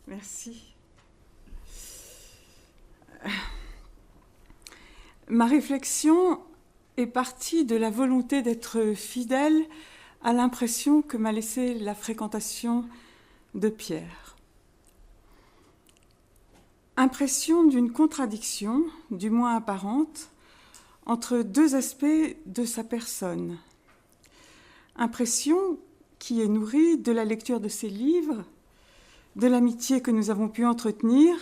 Merci. Ma réflexion est partie de la volonté d'être fidèle à l'impression que m'a laissée la fréquentation de Pierre. Impression d'une contradiction, du moins apparente, entre deux aspects de sa personne. Impression qui est nourrie de la lecture de ses livres, de l'amitié que nous avons pu entretenir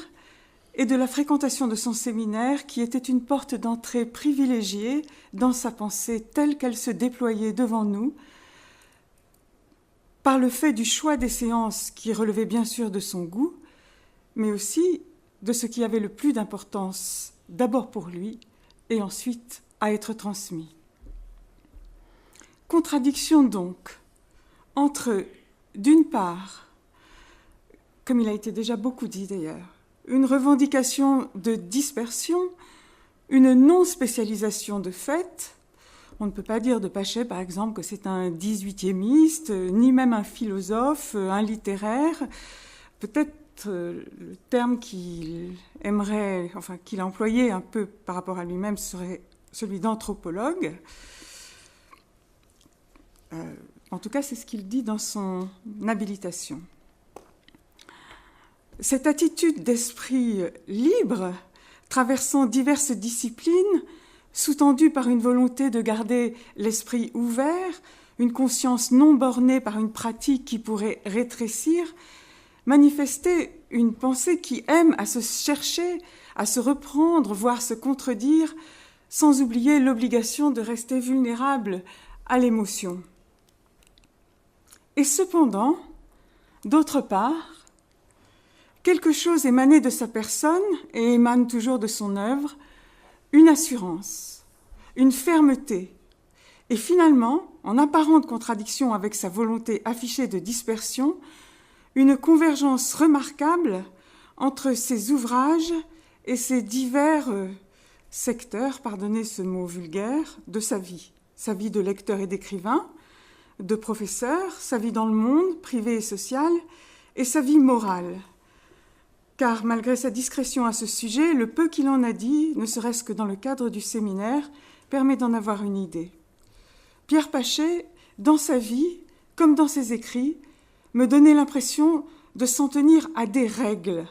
et de la fréquentation de son séminaire qui était une porte d'entrée privilégiée dans sa pensée telle qu'elle se déployait devant nous, par le fait du choix des séances qui relevait bien sûr de son goût, mais aussi de ce qui avait le plus d'importance, d'abord pour lui et ensuite à être transmis. Contradiction donc entre, d'une part, comme il a été déjà beaucoup dit d'ailleurs, une revendication de dispersion, une non-spécialisation de fait. On ne peut pas dire de Pachet, par exemple, que c'est un 18e, ni même un philosophe, un littéraire. Peut-être le terme qu'il aimerait, enfin qu'il a employé un peu par rapport à lui-même serait celui d'anthropologue. En tout cas, c'est ce qu'il dit dans son habilitation. Cette attitude d'esprit libre, traversant diverses disciplines, sous-tendue par une volonté de garder l'esprit ouvert, une conscience non bornée par une pratique qui pourrait rétrécir, manifestait une pensée qui aime à se chercher, à se reprendre, voire se contredire, sans oublier l'obligation de rester vulnérable à l'émotion. Et cependant, d'autre part, quelque chose émanait de sa personne et émane toujours de son œuvre, une assurance, une fermeté, et finalement, en apparente contradiction avec sa volonté affichée de dispersion, une convergence remarquable entre ses ouvrages et ses divers secteurs, pardonnez ce mot vulgaire, de sa vie de lecteur et d'écrivain, de professeur, sa vie dans le monde, privé et social, et sa vie morale. Car malgré sa discrétion à ce sujet, le peu qu'il en a dit, ne serait-ce que dans le cadre du séminaire, permet d'en avoir une idée. Pierre Pachet, dans sa vie, comme dans ses écrits, me donnait l'impression de s'en tenir à des règles,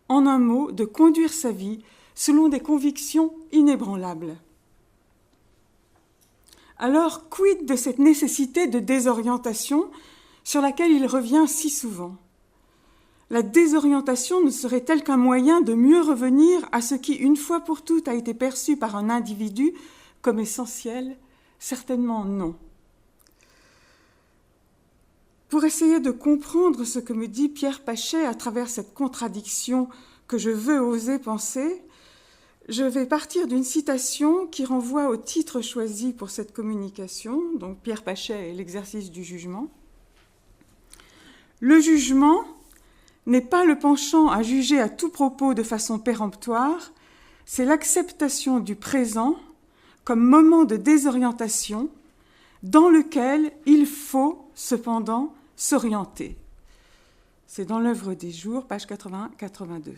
en un mot, de conduire sa vie selon des convictions inébranlables. Alors, quid de cette nécessité de désorientation sur laquelle il revient si souvent ? La désorientation ne serait-elle qu'un moyen de mieux revenir à ce qui, une fois pour toutes, a été perçu par un individu comme essentiel ? Certainement non. Pour essayer de comprendre ce que me dit Pierre Pachet à travers cette contradiction que je veux oser penser, je vais partir d'une citation qui renvoie au titre choisi pour cette communication, donc Pierre Pachet et l'exercice du jugement. Le jugement n'est pas le penchant à juger à tout propos de façon péremptoire, c'est l'acceptation du présent comme moment de désorientation dans lequel il faut cependant s'orienter. C'est dans l'œuvre des jours, page 81-82.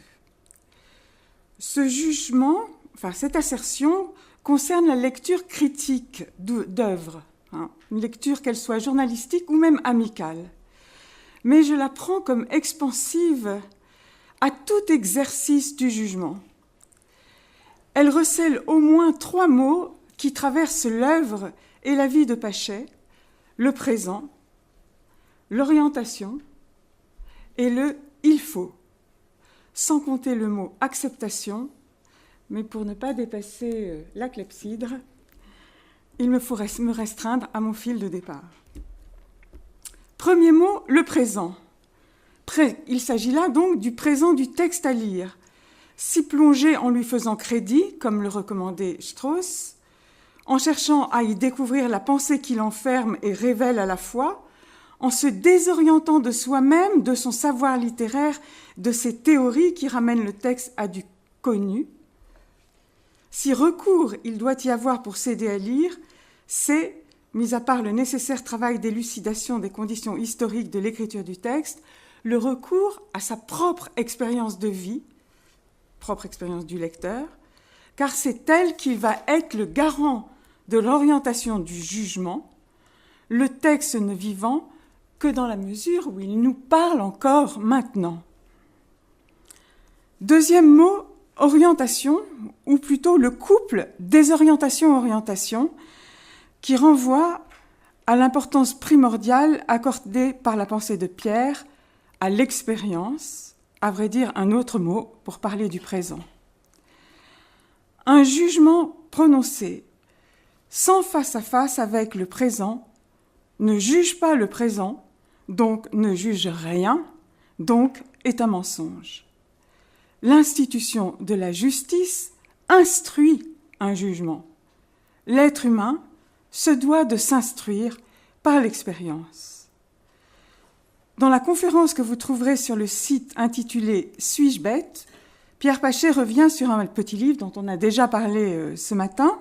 Ce jugement, cette assertion, concerne la lecture critique d'œuvres, une lecture qu'elle soit journalistique ou même amicale. Mais je la prends comme expansive à tout exercice du jugement. Elle recèle au moins 3 mots qui traversent l'œuvre et la vie de Pachet, le présent, l'orientation et le « il faut », sans compter le mot « acceptation », mais pour ne pas dépasser la clepsydre, il me faut me restreindre à mon fil de départ. Premier mot, le présent. Il s'agit là donc du présent du texte à lire, s'y plonger en lui faisant crédit, comme le recommandait Strauss, en cherchant à y découvrir la pensée qu'il enferme et révèle à la fois, en se désorientant de soi-même, de son savoir littéraire, de ses théories qui ramènent le texte à du connu. Si recours il doit y avoir pour s'aider à lire, c'est, mis à part le nécessaire travail d'élucidation des conditions historiques de l'écriture du texte, le recours à sa propre expérience de vie, propre expérience du lecteur, car c'est elle qui va être le garant de l'orientation du jugement, le texte ne vivant que dans la mesure où il nous parle encore maintenant. Deuxième mot, orientation, ou plutôt le couple désorientation-orientation, qui renvoie à l'importance primordiale accordée par la pensée de Pierre à l'expérience, à vrai dire un autre mot pour parler du présent. Un jugement prononcé sans face-à-face avec le présent ne juge pas le présent, donc ne juge rien, donc est un mensonge. L'institution de la justice instruit un jugement. L'être humain se doit de s'instruire par l'expérience. Dans la conférence que vous trouverez sur le site intitulée « Suis-je bête ?», Pierre Pachet revient sur un petit livre dont on a déjà parlé ce matin,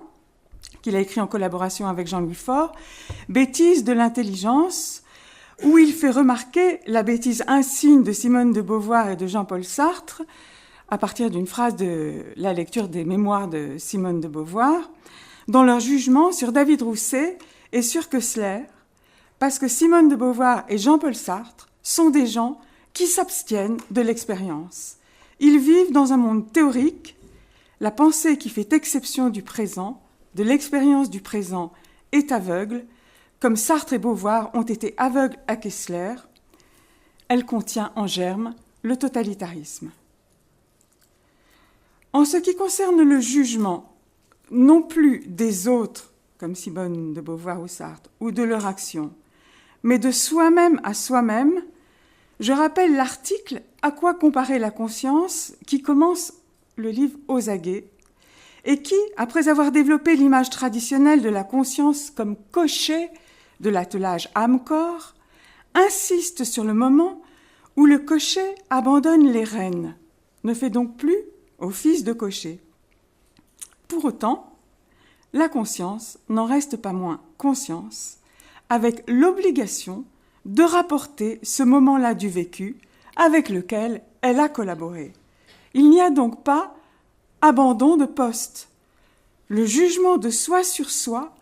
qu'il a écrit en collaboration avec Jean-Louis Faure, « Bêtise de l'intelligence », où il fait remarquer la bêtise insigne de Simone de Beauvoir et de Jean-Paul Sartre, à partir d'une phrase de la lecture des mémoires de Simone de Beauvoir, dans leur jugement sur David Rousset et sur Koestler, parce que Simone de Beauvoir et Jean-Paul Sartre sont des gens qui s'abstiennent de l'expérience. Ils vivent dans un monde théorique, la pensée qui fait exception du présent, de l'expérience du présent, est aveugle, comme Sartre et Beauvoir ont été aveugles à Koestler. Elle contient en germe le totalitarisme. En ce qui concerne le jugement, non plus des autres, comme Simone de Beauvoir ou Sartre, ou de leur action, mais de soi-même à soi-même, je rappelle l'article « À quoi comparer la conscience » qui commence le livre aux aguets et qui, après avoir développé l'image traditionnelle de la conscience comme cocher de l'attelage âme-corps, insiste sur le moment où le cocher abandonne les rênes, ne fait donc plus office de cocher. Pour autant, la conscience n'en reste pas moins conscience, avec l'obligation de rapporter ce moment-là du vécu avec lequel elle a collaboré. Il n'y a donc pas abandon de poste. Le jugement de soi sur soi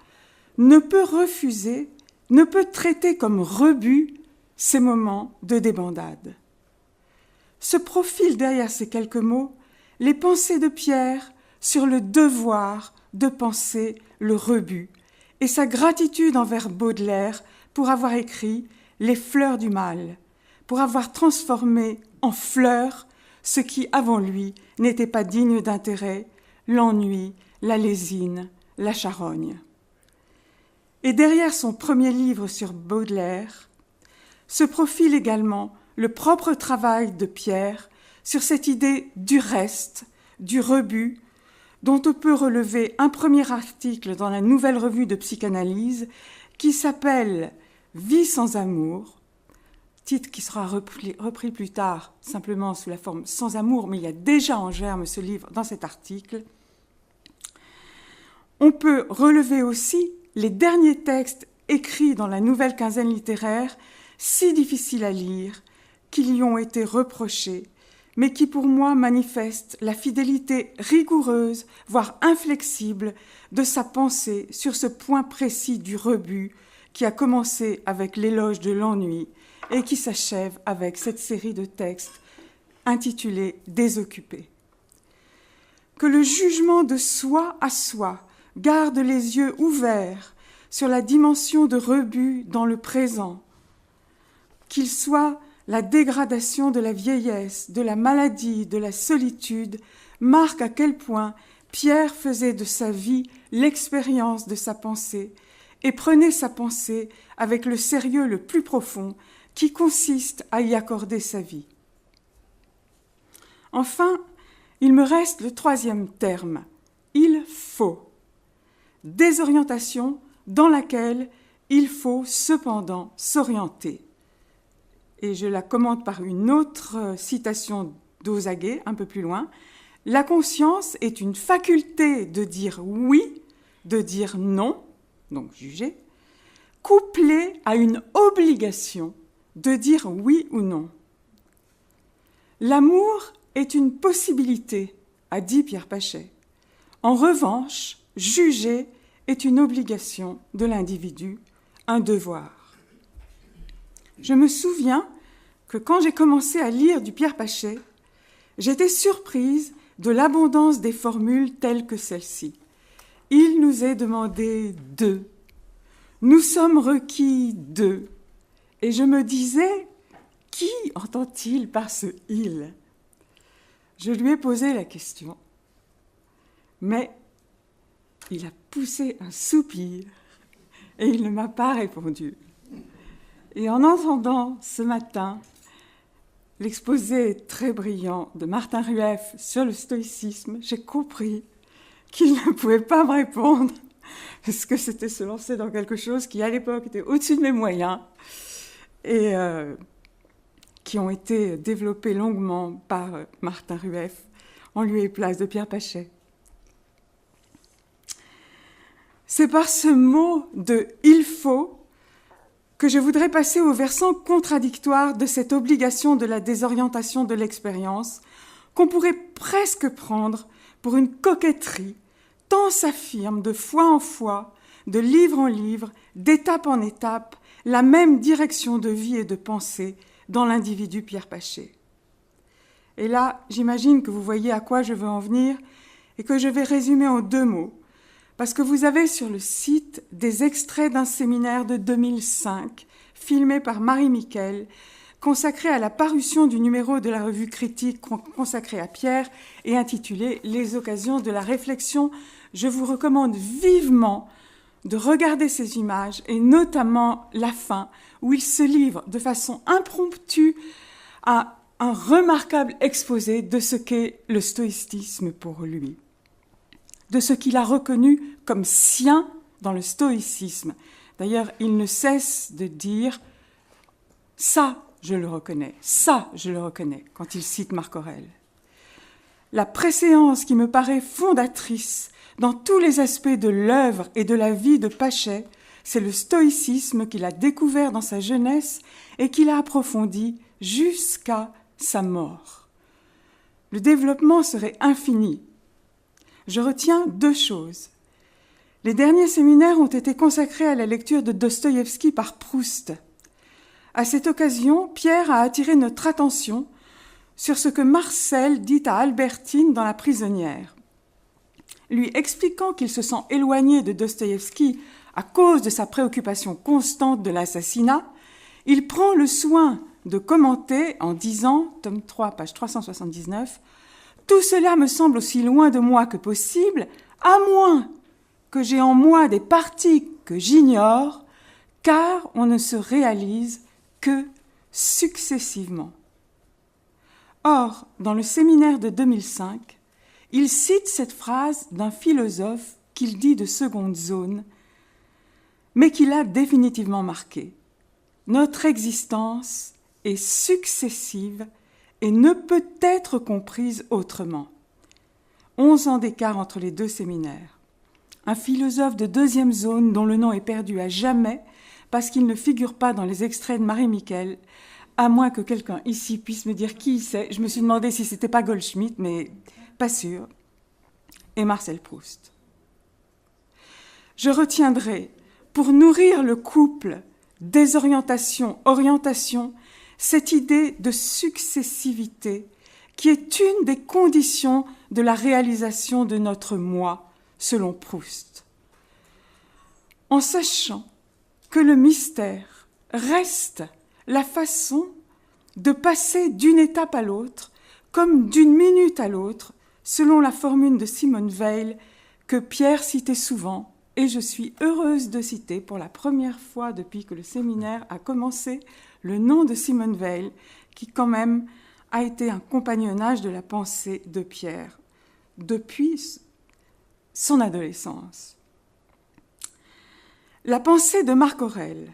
ne peut refuser, ne peut traiter comme rebut ces moments de débandade. Se profilent derrière ces quelques mots les pensées de Pierre sur le devoir de penser le rebut et sa gratitude envers Baudelaire pour avoir écrit « Les fleurs du mal », pour avoir transformé en fleurs ce qui, avant lui, n'était pas digne d'intérêt, l'ennui, la lésine, la charogne. Et derrière son premier livre sur Baudelaire, se profile également le propre travail de Pierre sur cette idée du reste, du rebut, dont on peut relever un premier article dans la Nouvelle Revue de Psychanalyse qui s'appelle « Vie sans amour », titre qui sera repris plus tard simplement sous la forme « Sans amour », mais il y a déjà en germe ce livre dans cet article. On peut relever aussi les derniers textes écrits dans la Nouvelle Quinzaine littéraire, si difficiles à lire, qui lui ont été reprochés, mais qui pour moi manifestent la fidélité rigoureuse, voire inflexible, de sa pensée sur ce point précis du rebut qui a commencé avec l'éloge de l'ennui et qui s'achève avec cette série de textes intitulés « Désoccupés ». Que le jugement de soi à soi garde les yeux ouverts sur la dimension de rebut dans le présent, qu'il soit la dégradation de la vieillesse, de la maladie, de la solitude, marque à quel point Pierre faisait de sa vie l'expérience de sa pensée et prenait sa pensée avec le sérieux le plus profond qui consiste à y accorder sa vie. Enfin, il me reste le troisième terme, il faut. Désorientation dans laquelle il faut cependant s'orienter. Et je la commente par une autre citation d'Auzaguet, un peu plus loin. La conscience est une faculté de dire oui, de dire non, donc juger, couplée à une obligation de dire oui ou non. L'amour est une possibilité, a dit Pierre Pachet. En revanche, juger est une obligation de l'individu, un devoir. Je me souviens que quand j'ai commencé à lire du Pierre Pachet, j'étais surprise de l'abondance des formules telles que celle-ci. Il nous est demandé de. Nous sommes requis de. Et je me disais, qui entend-il par ce « il » ? Je lui ai posé la question, mais il a poussé un soupir et il ne m'a pas répondu. Et en entendant ce matin l'exposé très brillant de Martin Rueff sur le stoïcisme, j'ai compris qu'il ne pouvait pas me répondre parce que c'était se lancer dans quelque chose qui, à l'époque, était au-dessus de mes moyens et qui ont été développés longuement par Martin Rueff en lieu et place de Pierre Pachet. C'est par ce mot de « il faut » que je voudrais passer au versant contradictoire de cette obligation de la désorientation de l'expérience qu'on pourrait presque prendre pour une coquetterie, tant s'affirme de fois en fois, de livre en livre, d'étape en étape, la même direction de vie et de pensée dans l'individu Pierre Pachet. Et là, j'imagine que vous voyez à quoi je veux en venir et que je vais résumer en 2 mots, parce que vous avez sur le site des extraits d'un séminaire de 2005, filmé par Marie Miquel, consacré à la parution du numéro de la revue Critique consacré à Pierre et intitulé « Les occasions de la réflexion ». Je vous recommande vivement de regarder ces images, et notamment la fin, où il se livre de façon impromptue à un remarquable exposé de ce qu'est le stoïcisme pour lui, de ce qu'il a reconnu comme sien dans le stoïcisme. D'ailleurs, il ne cesse de dire « ça, je le reconnais, ça, je le reconnais » quand il cite Marc Aurèle. La préséance qui me paraît fondatrice dans tous les aspects de l'œuvre et de la vie de Pachet, c'est le stoïcisme qu'il a découvert dans sa jeunesse et qu'il a approfondi jusqu'à sa mort. Le développement serait infini. Je retiens 2 choses. Les derniers séminaires ont été consacrés à la lecture de Dostoïevski par Proust. À cette occasion, Pierre a attiré notre attention sur ce que Marcel dit à Albertine dans La prisonnière. Lui expliquant qu'il se sent éloigné de Dostoïevski à cause de sa préoccupation constante de l'assassinat, il prend le soin de commenter en disant, tome 3, page 379, « Tout cela me semble aussi loin de moi que possible, à moins que j'ai en moi des parties que j'ignore, car on ne se réalise que successivement. » Or, dans le séminaire de 2005, il cite cette phrase d'un philosophe qu'il dit de seconde zone, mais qui l'a définitivement marqué. Notre existence est successive et ne peut être comprise autrement. 11 ans d'écart entre les 2 séminaires. Un philosophe de 2e zone dont le nom est perdu à jamais parce qu'il ne figure pas dans les extraits de Marie Miquel, à moins que quelqu'un ici puisse me dire qui c'est. Je me suis demandé si c'était pas Goldschmidt, mais pas sûr. Et Marcel Proust. Je retiendrai, pour nourrir le couple désorientation-orientation, cette idée de successivité qui est une des conditions de la réalisation de notre moi, selon Proust. En sachant que le mystère reste la façon de passer d'une étape à l'autre, comme d'une minute à l'autre, selon la formule de Simone Weil que Pierre citait souvent, et je suis heureuse de citer pour la première fois depuis que le séminaire a commencé le nom de Simone Weil, qui quand même a été un compagnonnage de la pensée de Pierre depuis son adolescence. La pensée de Marc Aurèle,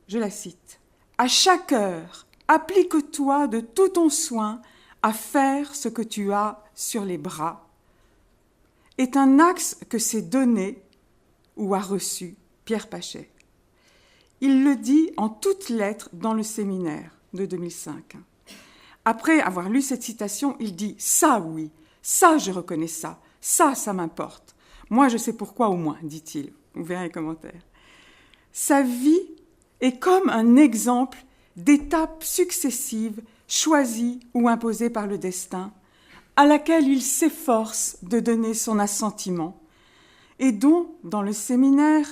je la cite, « À chaque heure, applique-toi de tout ton soin à faire ce que tu as sur les bras » est un axe que s'est donné ou a reçu Pierre Pachet. Il le dit en toutes lettres dans le séminaire de 2005. Après avoir lu cette citation, il dit « Ça, oui, ça, je reconnais ça, ça m'importe. Moi, je sais pourquoi au moins, dit-il. » Vous verrez les commentaires. Sa vie est comme un exemple d'étapes successives, choisies ou imposées par le destin, à laquelle il s'efforce de donner son assentiment, et dont, dans le séminaire,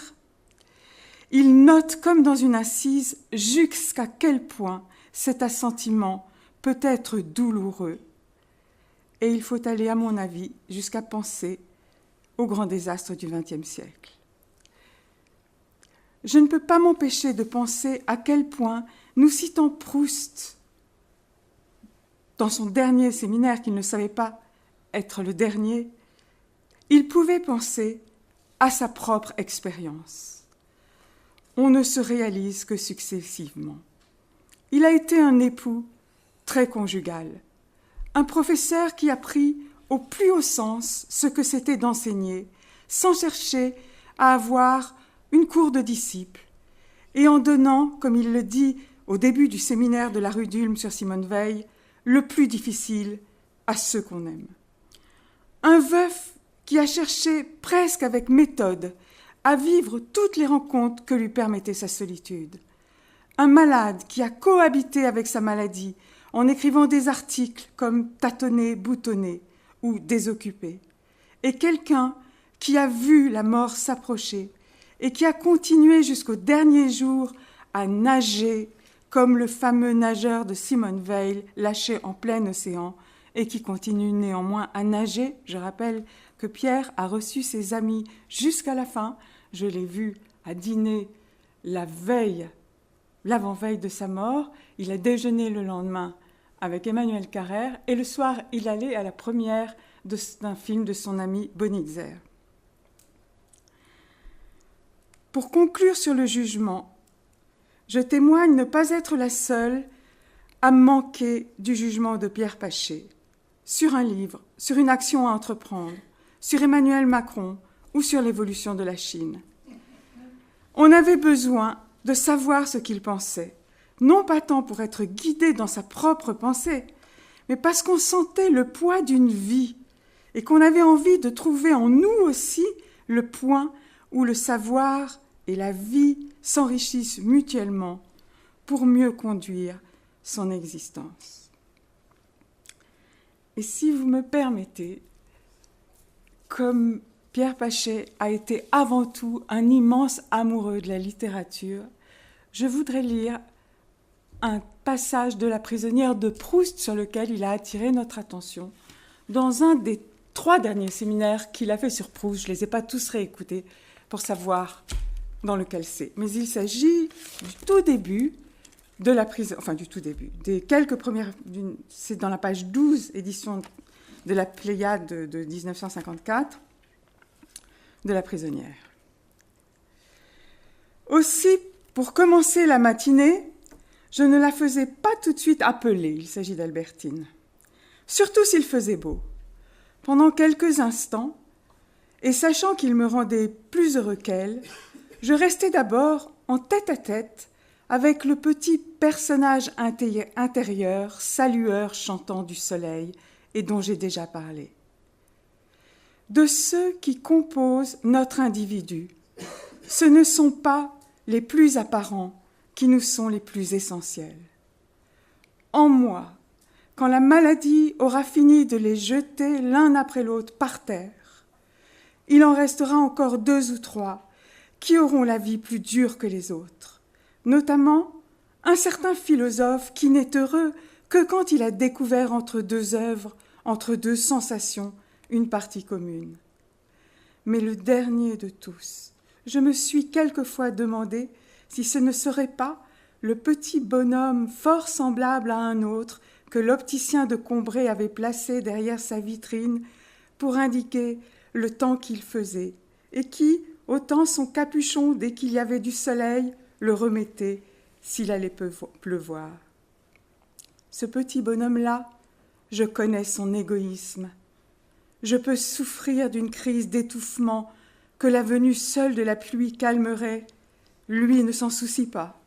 il note comme dans une assise jusqu'à quel point cet assentiment peut être douloureux. Et il faut aller, à mon avis, jusqu'à penser au grand désastre du XXe siècle. Je ne peux pas m'empêcher de penser à quel point, nous citant Proust dans son dernier séminaire, qu'il ne savait pas être le dernier, il pouvait penser à sa propre expérience. On ne se réalise que successivement. Il a été un époux très conjugal, un professeur qui a pris au plus haut sens ce que c'était d'enseigner, sans chercher à avoir une cour de disciples, et en donnant, comme il le dit au début du séminaire de la rue d'Ulm sur Simone Veil, le plus difficile à ceux qu'on aime. Un veuf qui a cherché presque avec méthode à vivre toutes les rencontres que lui permettait sa solitude. Un malade qui a cohabité avec sa maladie en écrivant des articles comme Tâtonner, boutonner ou Désoccupé. Et quelqu'un qui a vu la mort s'approcher et qui a continué jusqu'au dernier jour à nager comme le fameux nageur de Simone Veil lâché en plein océan et qui continue néanmoins à nager. Je rappelle que Pierre a reçu ses amis jusqu'à la fin. Je l'ai vu à dîner l'avant-veille de sa mort. Il a déjeuné le lendemain avec Emmanuel Carrère et le soir, il allait à la première d'un film de son ami Bonitzer. Pour conclure sur le jugement, je témoigne ne pas être la seule à manquer du jugement de Pierre Paché sur un livre, sur une action à entreprendre, sur Emmanuel Macron ou sur l'évolution de la Chine. On avait besoin de savoir ce qu'il pensait, non pas tant pour être guidé dans sa propre pensée, mais parce qu'on sentait le poids d'une vie et qu'on avait envie de trouver en nous aussi le point où le savoir et la vie s'enrichissent mutuellement pour mieux conduire son existence. Et si vous me permettez, comme Pierre Paché a été avant tout un immense amoureux de la littérature, je voudrais lire un passage de La prisonnière de Proust sur lequel il a attiré notre attention dans un des 3 derniers séminaires qu'il a fait sur Proust. Je ne les ai pas tous réécoutés pour savoir dans lequel c'est. Mais il s'agit du tout début de la prison, enfin du tout début, des quelques premières, c'est dans la page 12, édition de la Pléiade de 1954, de La prisonnière. Aussi, pour commencer la matinée, je ne la faisais pas tout de suite appeler, il s'agit d'Albertine, surtout s'il faisait beau. Pendant quelques instants, et sachant qu'il me rendait plus heureux qu'elle, je restais d'abord en tête-à-tête avec le petit personnage intérieur, salueur chantant du soleil, et dont j'ai déjà parlé. De ceux qui composent notre individu, ce ne sont pas les plus apparents qui nous sont les plus essentiels. En moi, quand la maladie aura fini de les jeter l'un après l'autre par terre, il en restera encore 2 ou 3 qui auront la vie plus dure que les autres, notamment un certain philosophe qui n'est heureux que quand il a découvert entre 2 œuvres, entre 2 sensations, une partie commune. Mais le dernier de tous, je me suis quelquefois demandé si ce ne serait pas le petit bonhomme fort semblable à un autre que l'opticien de Combray avait placé derrière sa vitrine pour indiquer le temps qu'il faisait, et qui, ôtant son capuchon dès qu'il y avait du soleil, le remettait s'il allait pleuvoir. Ce petit bonhomme-là, je connais son égoïsme. Je peux souffrir d'une crise d'étouffement que la venue seule de la pluie calmerait. Lui ne s'en soucie pas.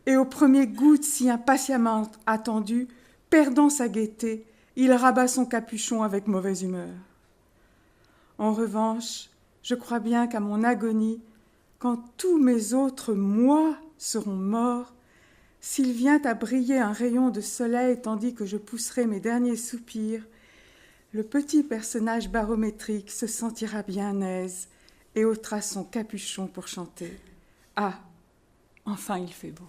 Et aux premières gouttes si impatiemment attendues, perdant sa gaieté, il rabat son capuchon avec mauvaise humeur. En revanche, je crois bien qu'à mon agonie, quand tous mes autres moi seront morts, s'il vient à briller un rayon de soleil tandis que je pousserai mes derniers soupirs, le petit personnage barométrique se sentira bien aise et ôtera son capuchon pour chanter. Ah, enfin il fait beau.